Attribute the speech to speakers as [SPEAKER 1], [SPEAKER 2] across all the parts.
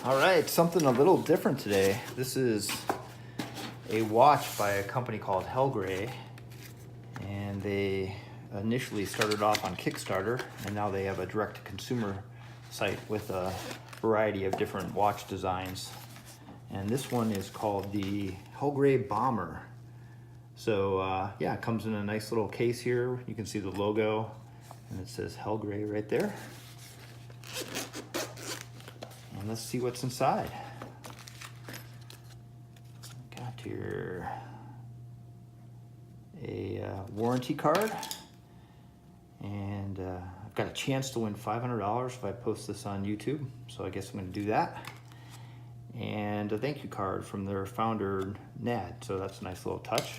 [SPEAKER 1] All right, something a little different today. This is a watch by a company called Helgray, and they initially started off on Kickstarter, and now they have a direct-to-consumer site with a variety of different watch designs. And this one is called the Helgray Bomber. So yeah, it comes in a nice little case here. You can see the logo, and it says Helgray right there. And let's see what's inside. Got here a warranty card, and I've got a chance to win $500 if I post this on YouTube, so I guess I'm going to do that. And a thank you card from their founder, Nad, so that's a nice little touch.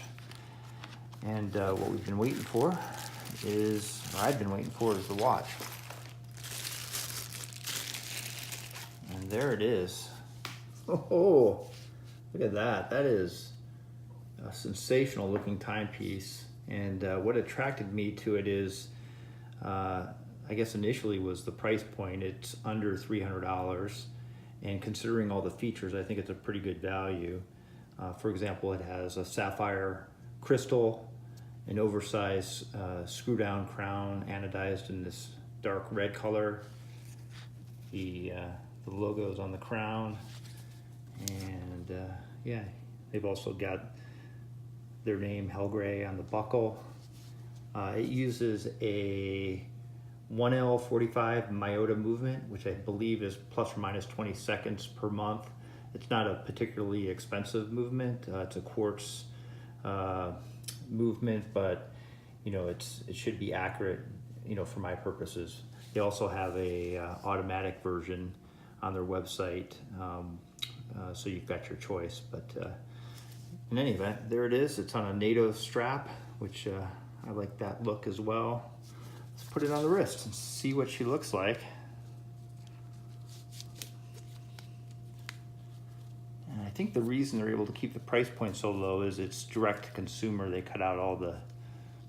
[SPEAKER 1] And what we've been waiting for is, or I've been waiting for, is the watch. And there it is. Oh, look at that. That is a sensational looking timepiece. And what attracted me to it is, I guess initially was the price point. It's under $300. And considering all the features, I think it's a pretty good value. For example, it has a sapphire crystal, an oversized screw down crown anodized in this dark red color. The logo's on the crown, and yeah, they've also got their name Helgray on the buckle. It uses a 1L45 Myota movement, which I believe is plus or minus 20 seconds per month. It's not a particularly expensive movement. It's a quartz movement, but you know, it should be accurate, you know, for my purposes. They also have a automatic version on their website, so you've got your choice. But in any event, there it is. It's on a NATO strap, which I like that look as well. Let's put it on the wrist and see what she looks like. And I think the reason they're able to keep the price point so low is it's direct to consumer. They cut out all the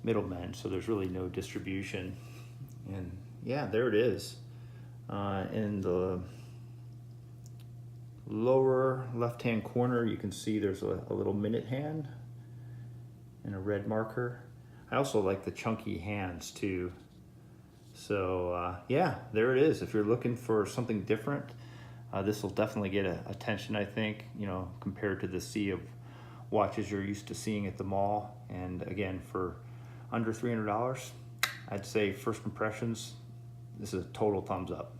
[SPEAKER 1] middlemen, so there's really no distribution. And yeah, there it is. In the lower left-hand corner, you can see there's a little minute hand and a red marker. I also like the chunky hands too. So yeah, there it is. If you're looking for something different, this will definitely get attention, I think, you know, compared to the sea of watches you're used to seeing at the mall. And again, for under $300, I'd say first impressions, this is a total thumbs up.